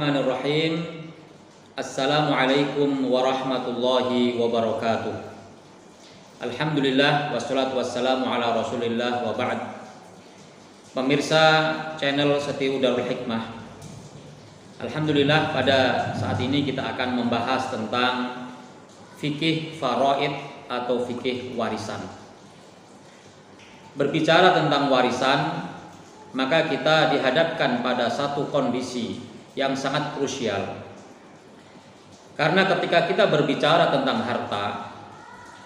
Bismillahirrahmanirrahim. Assalamualaikum warahmatullahi wabarakatuh. Alhamdulillah wassalatu wassalamu ala Rasulillah wa ba'd. Pemirsa channel Setiu Darul Hikmah, alhamdulillah pada saat ini kita akan membahas tentang fikih faraid atau fikih warisan. Berbicara tentang warisan, maka kita dihadapkan pada satu kondisi yang sangat krusial. Karena ketika kita berbicara tentang harta,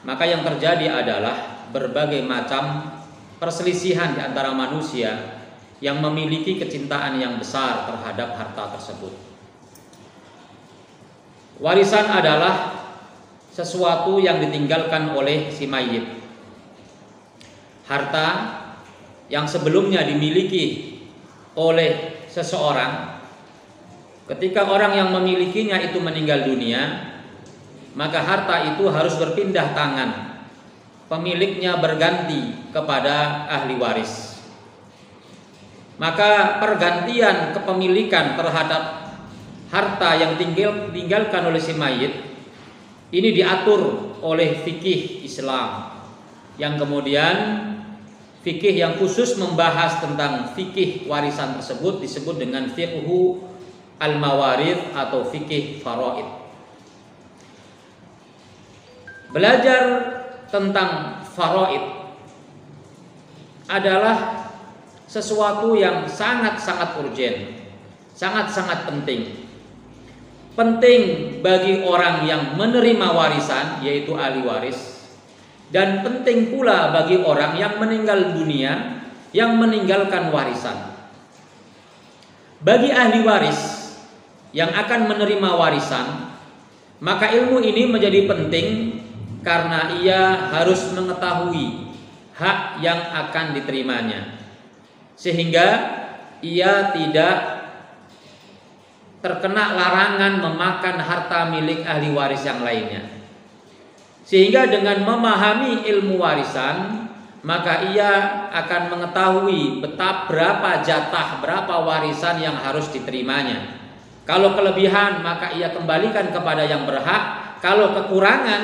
maka yang terjadi adalah berbagai macam perselisihan di antara manusia yang memiliki kecintaan yang besar terhadap harta tersebut. Warisan adalah sesuatu yang ditinggalkan oleh si mayit. Harta yang sebelumnya dimiliki oleh seseorang, ketika orang yang memilikinya itu meninggal dunia, maka harta itu harus berpindah tangan. Pemiliknya berganti kepada ahli waris. Maka pergantian kepemilikan terhadap harta yang ditinggalkan oleh si mayit ini diatur oleh fikih Islam, yang kemudian fikih yang khusus membahas tentang fikih warisan tersebut disebut dengan fiqhu al-mawarith atau fikih faraid. Belajar tentang faraid adalah sesuatu yang sangat-sangat urgen, sangat-sangat penting. Penting bagi orang yang menerima warisan, yaitu ahli waris, dan penting pula bagi orang yang meninggal dunia yang meninggalkan warisan. Bagi ahli waris yang akan menerima warisan, maka ilmu ini menjadi penting karena ia harus mengetahui hak yang akan diterimanya, sehingga ia tidak terkena larangan memakan harta milik ahli waris yang lainnya. Sehingga dengan memahami ilmu warisan, maka ia akan mengetahui berapa jatah, berapa warisan yang harus diterimanya. Kalau kelebihan, maka ia kembalikan kepada yang berhak. Kalau kekurangan,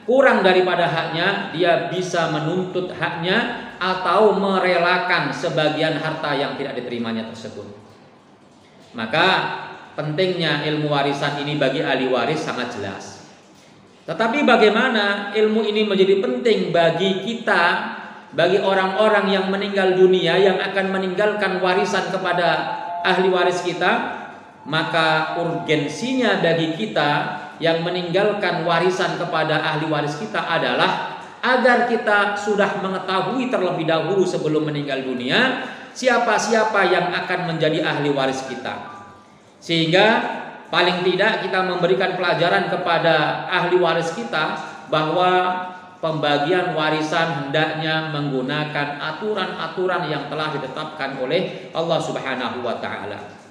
kurang daripada haknya, dia bisa menuntut haknya atau merelakan sebagian harta yang tidak diterimanya tersebut. Maka pentingnya ilmu warisan ini bagi ahli waris sangat jelas. Tetapi bagaimana ilmu ini menjadi penting bagi kita, bagi orang-orang yang meninggal dunia yang akan meninggalkan warisan kepada ahli waris kita? Maka urgensinya bagi kita yang meninggalkan warisan kepada ahli waris kita adalah agar kita sudah mengetahui terlebih dahulu sebelum meninggal dunia siapa-siapa yang akan menjadi ahli waris kita, sehingga paling tidak kita memberikan pelajaran kepada ahli waris kita bahwa pembagian warisan hendaknya menggunakan aturan-aturan yang telah ditetapkan oleh Allah Subhanahu wa taala.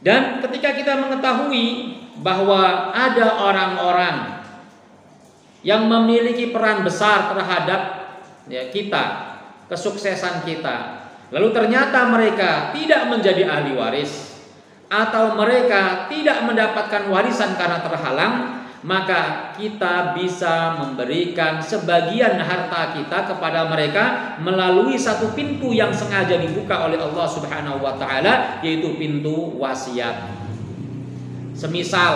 Dan ketika kita mengetahui bahwa ada orang-orang yang memiliki peran besar terhadap kita, kesuksesan kita, lalu ternyata mereka tidak menjadi ahli waris atau mereka tidak mendapatkan warisan karena terhalang, maka kita bisa memberikan sebagian harta kita kepada mereka melalui satu pintu yang sengaja dibuka oleh Allah Subhanahu wa taala, yaitu pintu wasiat. Semisal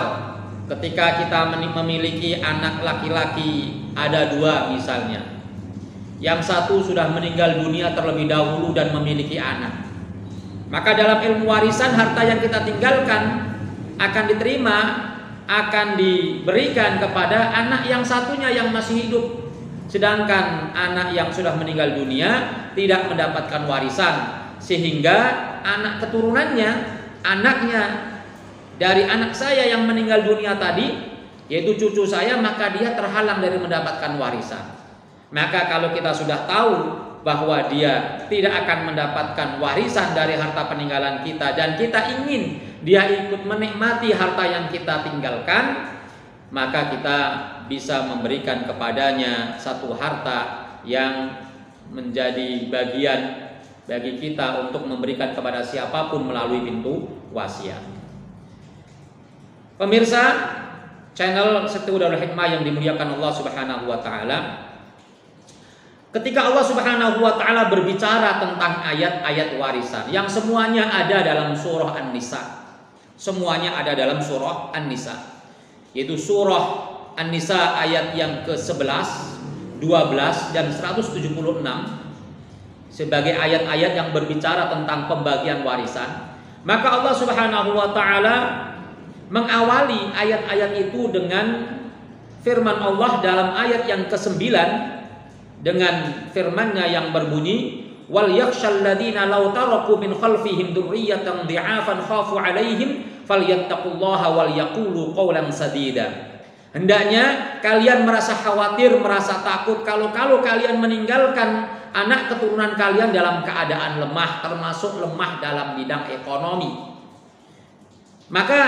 ketika kita memiliki anak laki-laki, ada dua misalnya. Yang satu sudah meninggal dunia terlebih dahulu dan memiliki anak. Maka dalam ilmu warisan, harta yang kita tinggalkan akan diterima, akan diberikan kepada anak yang satunya yang masih hidup. Sedangkan anak yang sudah meninggal dunia tidak mendapatkan warisan, sehingga anak keturunannya, anaknya dari anak saya yang meninggal dunia tadi, yaitu cucu saya, maka dia terhalang dari mendapatkan warisan. Maka kalau kita sudah tahu bahwa dia tidak akan mendapatkan warisan dari harta peninggalan kita, dan kita ingin dia ikut menikmati harta yang kita tinggalkan, maka kita bisa memberikan kepadanya satu harta yang menjadi bagian bagi kita untuk memberikan kepada siapapun melalui pintu wasiat. Pemirsa channel Setu Darul Hikmah yang dimuliakan Allah Subhanahu wa taala, ketika Allah Subhanahu wa taala berbicara tentang ayat-ayat warisan yang semuanya ada dalam surah An-Nisa. Semuanya ada dalam surah An-Nisa. Yaitu surah An-Nisa ayat yang ke-11, 12 dan 176 sebagai ayat-ayat yang berbicara tentang pembagian warisan. Maka Allah Subhanahu wa taala mengawali ayat-ayat itu dengan firman Allah dalam ayat yang ke-9 dengan firman-Nya yang berbunyi wal yakhshal ladzina law taraku min khalfihim dzurriyyatan dhi'afan khafu 'alaihim falyattaqullaha wal yaqulu qawlan sadida. Hendaknya kalian merasa khawatir, merasa takut kalau kalian meninggalkan anak keturunan kalian dalam keadaan lemah, termasuk lemah dalam bidang ekonomi. Maka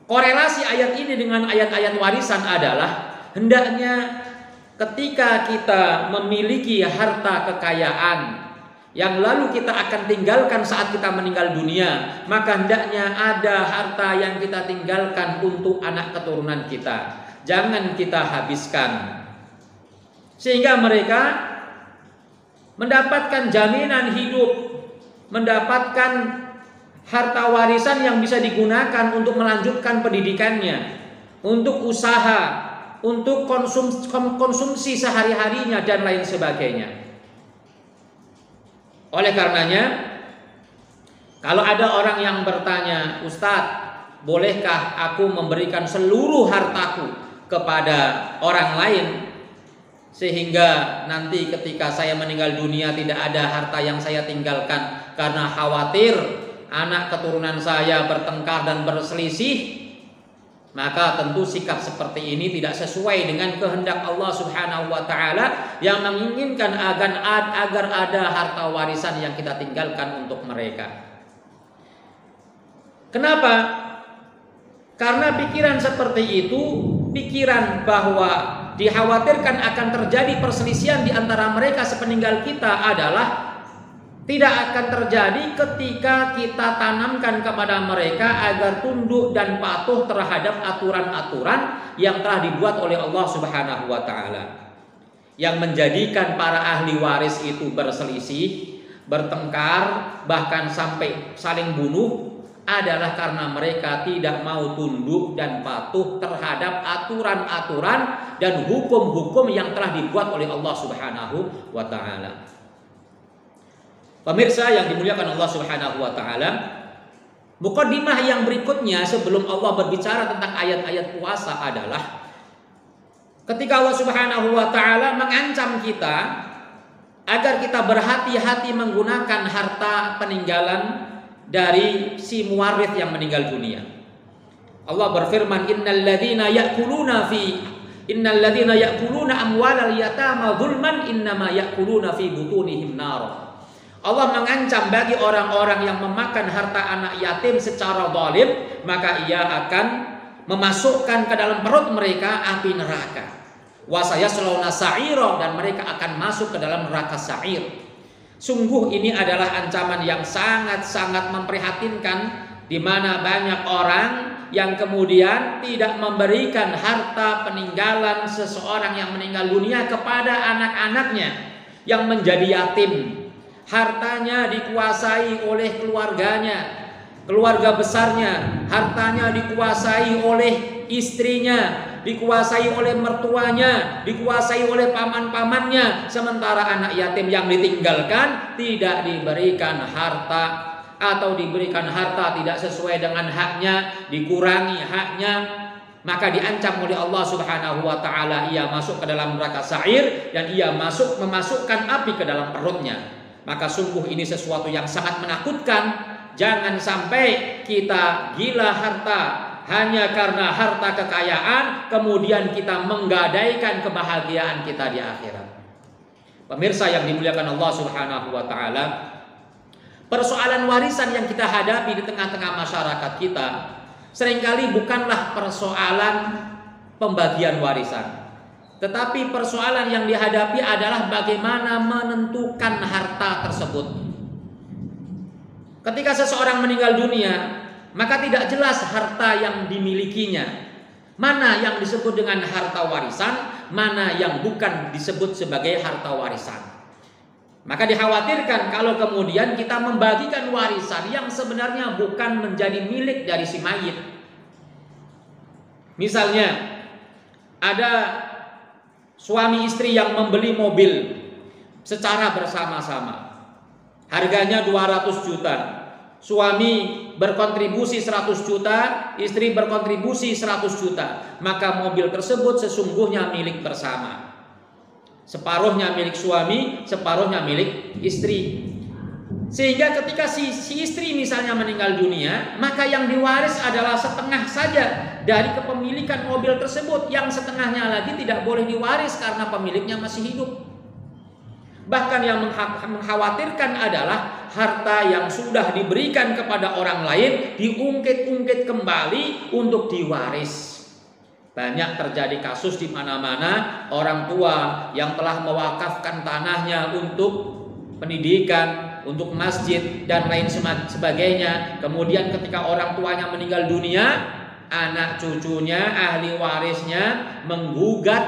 korelasi ayat ini dengan ayat-ayat warisan adalah hendaknya ketika kita memiliki harta kekayaan yang lalu kita akan tinggalkan saat kita meninggal dunia, maka hendaknya ada harta yang kita tinggalkan untuk anak keturunan kita. Jangan kita habiskan, sehingga mereka mendapatkan jaminan hidup, mendapatkan harta warisan yang bisa digunakan untuk melanjutkan pendidikannya, untuk usaha, untuk konsumsi sehari-harinya dan lain sebagainya. Oleh karenanya, kalau ada orang yang bertanya, Ustadz, bolehkah aku memberikan seluruh hartaku kepada orang lain sehingga nanti ketika saya meninggal dunia tidak ada harta yang saya tinggalkan karena khawatir anak keturunan saya bertengkar dan berselisih? Maka tentu sikap seperti ini tidak sesuai dengan kehendak Allah Subhanahu wa taala yang menginginkan agar ada harta warisan yang kita tinggalkan untuk mereka. Kenapa? Karena pikiran seperti itu, pikiran bahwa dikhawatirkan akan terjadi perselisihan di antara mereka sepeninggal kita adalah tidak akan terjadi ketika kita tanamkan kepada mereka agar tunduk dan patuh terhadap aturan-aturan yang telah dibuat oleh Allah Subhanahu wa taala. Yang menjadikan para ahli waris itu berselisih, bertengkar, bahkan sampai saling bunuh adalah karena mereka tidak mau tunduk dan patuh terhadap aturan-aturan dan hukum-hukum yang telah dibuat oleh Allah Subhanahu wa taala. Pemirsa yang dimuliakan Allah Subhanahu wa taala, mukaddimah yang berikutnya sebelum Allah berbicara tentang ayat-ayat puasa adalah ketika Allah Subhanahu wa taala mengancam kita agar kita berhati-hati menggunakan harta peninggalan dari si muwarith yang meninggal dunia. Allah berfirman, innal ladzina ya'kuluna amwalal yatama dzulman innama ya'kuluna fi butunihim nar. Allah mengancam bagi orang-orang yang memakan harta anak yatim secara zalim, maka ia akan memasukkan ke dalam perut mereka api neraka. Wa sayaslawna sa'ira, dan mereka akan masuk ke dalam neraka sa'ir. Sungguh ini adalah ancaman yang sangat-sangat memprihatinkan, di mana banyak orang yang kemudian tidak memberikan harta peninggalan seseorang yang meninggal dunia kepada anak-anaknya yang menjadi yatim. Hartanya dikuasai oleh keluarganya, keluarga besarnya, hartanya dikuasai oleh istrinya, dikuasai oleh mertuanya, dikuasai oleh paman-pamannya, sementara anak yatim yang ditinggalkan tidak diberikan harta atau diberikan harta tidak sesuai dengan haknya, dikurangi haknya, maka diancam oleh Allah Subhanahu wa taala, ia masuk ke dalam neraka sa'ir dan ia memasukkan api ke dalam perutnya. Maka sungguh ini sesuatu yang sangat menakutkan. Jangan sampai kita gila harta hanya karena harta kekayaan, kemudian kita menggadaikan kebahagiaan kita di akhirat. Pemirsa yang dimuliakan Allah Subhanahu wa taala, persoalan warisan yang kita hadapi di tengah-tengah masyarakat kita seringkali bukanlah persoalan pembagian warisan, tetapi persoalan yang dihadapi adalah bagaimana menentukan harta tersebut. Ketika seseorang meninggal dunia, maka tidak jelas harta yang dimilikinya. Mana yang disebut dengan harta warisan, mana yang bukan disebut sebagai harta warisan. Maka dikhawatirkan kalau kemudian kita membagikan warisan yang sebenarnya bukan menjadi milik dari si mayit. Misalnya ada suami istri yang membeli mobil secara bersama-sama. Harganya 200 juta. Suami berkontribusi 100 juta, istri berkontribusi 100 juta. Maka mobil tersebut sesungguhnya milik bersama. Separuhnya milik suami, separuhnya milik istri. Sehingga ketika si istri misalnya meninggal dunia, maka yang diwaris adalah setengah saja dari kepemilikan mobil tersebut. Yang setengahnya lagi tidak boleh diwaris karena pemiliknya masih hidup. Bahkan yang mengkhawatirkan adalah harta yang sudah diberikan kepada orang lain diungkit-ungkit kembali untuk diwaris. Banyak terjadi kasus di mana-mana orang tua yang telah mewakafkan tanahnya untuk pendidikan, untuk masjid dan lain sebagainya. Kemudian ketika orang tuanya meninggal dunia, anak cucunya, ahli warisnya menggugat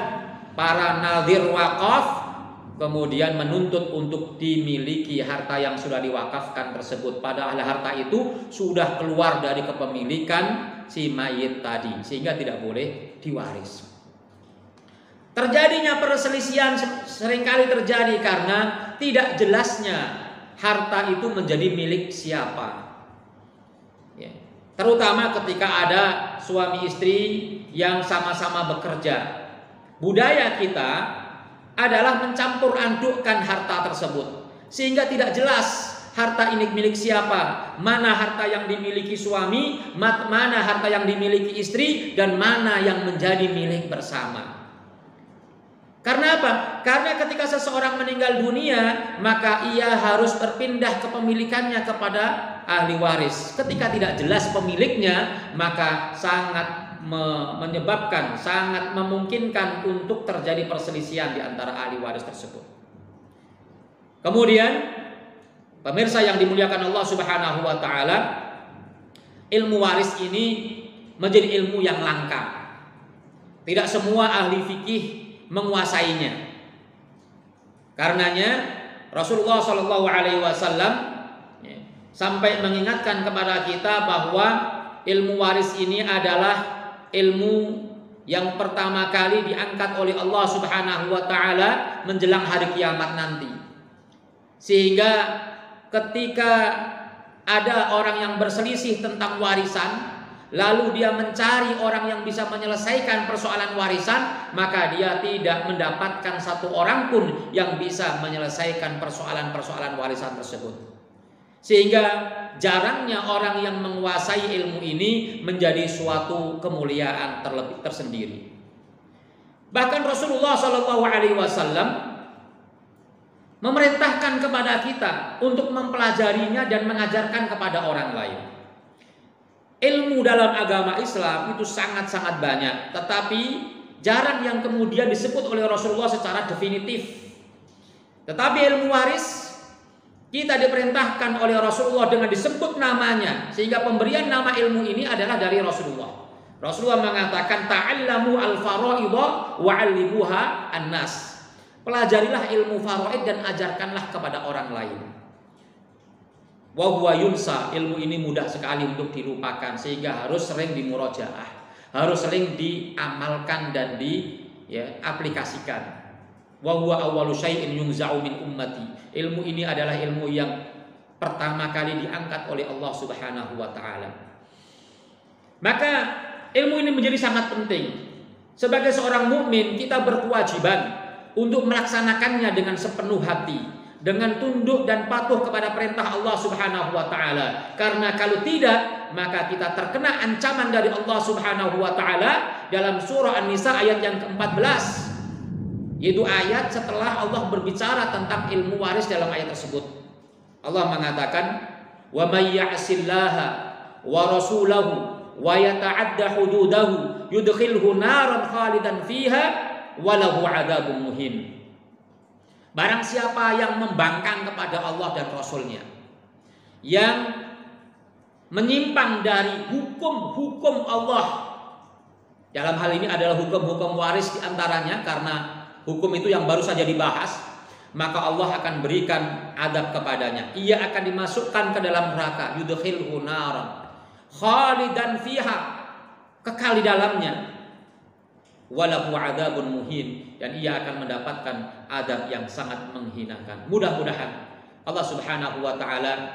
para nadhir wakaf, kemudian menuntut untuk dimiliki harta yang sudah diwakafkan tersebut. Padahal harta itu sudah keluar dari kepemilikan si mayit tadi, sehingga tidak boleh diwaris. Terjadinya perselisihan seringkali terjadi karena tidak jelasnya harta itu menjadi milik siapa. Ya. Terutama ketika ada suami istri yang sama-sama bekerja. Budaya kita adalah mencampur adukkan harta tersebut, sehingga tidak jelas harta ini milik siapa, mana harta yang dimiliki suami, mana harta yang dimiliki istri, dan mana yang menjadi milik bersama. Karena apa? Karena ketika seseorang meninggal dunia, maka ia harus berpindah kepemilikannya kepada ahli waris. Ketika tidak jelas pemiliknya, maka sangat menyebabkan, sangat memungkinkan untuk terjadi perselisihan di antara ahli waris tersebut. Kemudian, pemirsa yang dimuliakan Allah Subhanahu wa taala, ilmu waris ini menjadi ilmu yang langka. Tidak semua ahli fikih menguasainya. Karenanya Rasulullah Shallallahu Alaihi Wasallam sampai mengingatkan kepada kita bahwa ilmu waris ini adalah ilmu yang pertama kali diangkat oleh Allah Subhanahu wa taala menjelang hari kiamat nanti. Sehingga ketika ada orang yang berselisih tentang warisan, lalu dia mencari orang yang bisa menyelesaikan persoalan warisan, maka dia tidak mendapatkan satu orang pun yang bisa menyelesaikan persoalan-persoalan warisan tersebut. Sehingga jarangnya orang yang menguasai ilmu ini menjadi suatu kemuliaan tersendiri. Bahkan Rasulullah SAW memerintahkan kepada kita untuk mempelajarinya dan mengajarkan kepada orang lain. Ilmu dalam agama Islam itu sangat-sangat banyak, tetapi jarang yang kemudian disebut oleh Rasulullah secara definitif. Tetapi ilmu waris kita diperintahkan oleh Rasulullah dengan disebut namanya, sehingga pemberian nama ilmu ini adalah dari Rasulullah. Rasulullah mengatakan ta'allamu al-faraidha wa'allimuha an-nas. Pelajarilah ilmu faraid dan ajarkanlah kepada orang lain. Wa huwa yunsa, ilmu ini mudah sekali untuk dilupakan, sehingga harus sering dimurojaah, harus sering diamalkan dan diaplikasikan. Wa huwa awwalu syai'in yunza'u min ummati. Ilmu ini adalah ilmu yang pertama kali diangkat oleh Allah Subhanahu wa taala. Maka ilmu ini menjadi sangat penting. Sebagai seorang mukmin, kita berkewajiban untuk melaksanakannya dengan sepenuh hati, dengan tunduk dan patuh kepada perintah Allah Subhanahu wa taala. Karena kalau tidak, maka kita terkena ancaman dari Allah Subhanahu wa taala dalam surah An-Nisa ayat yang ke-14. Yaitu ayat setelah Allah berbicara tentang ilmu waris dalam ayat tersebut. Allah mengatakan, "Wa may ya'sillaha wa rasulahu wa yata'adda hududahu yudkhilhu naran khalidan fiha wa lahu 'adzabun muhin." Barang siapa yang membangkang kepada Allah dan Rasul-Nya, yang menyimpang dari hukum-hukum Allah. Dalam hal ini adalah hukum-hukum waris diantaranya, karena hukum itu yang baru saja dibahas, maka Allah akan berikan adab kepadanya. Ia akan dimasukkan ke dalam neraka, yudkhilhu naran khalidan fiha, kekal di dalamnya, walahu adzabun muhin, dan ia akan mendapatkan adab yang sangat menghinakan. Mudah-mudahan Allah Subhanahu wa taala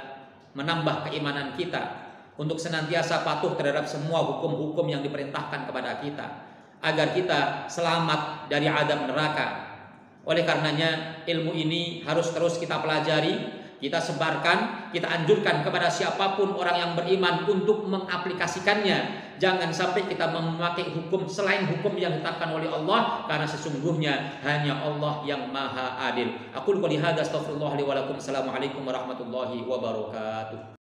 menambah keimanan kita untuk senantiasa patuh terhadap semua hukum-hukum yang diperintahkan kepada kita, agar kita selamat dari azab neraka. Oleh karenanya ilmu ini harus terus kita pelajari, kita sebarkan, kita anjurkan kepada siapapun orang yang beriman untuk mengaplikasikannya. Jangan sampai kita memakai hukum selain hukum yang ditetapkan oleh Allah, karena sesungguhnya hanya Allah yang maha adil. Aku qouli hadza, astaghfirullah li wa lakum. Assalamualaikum warahmatullahi wabarakatuh.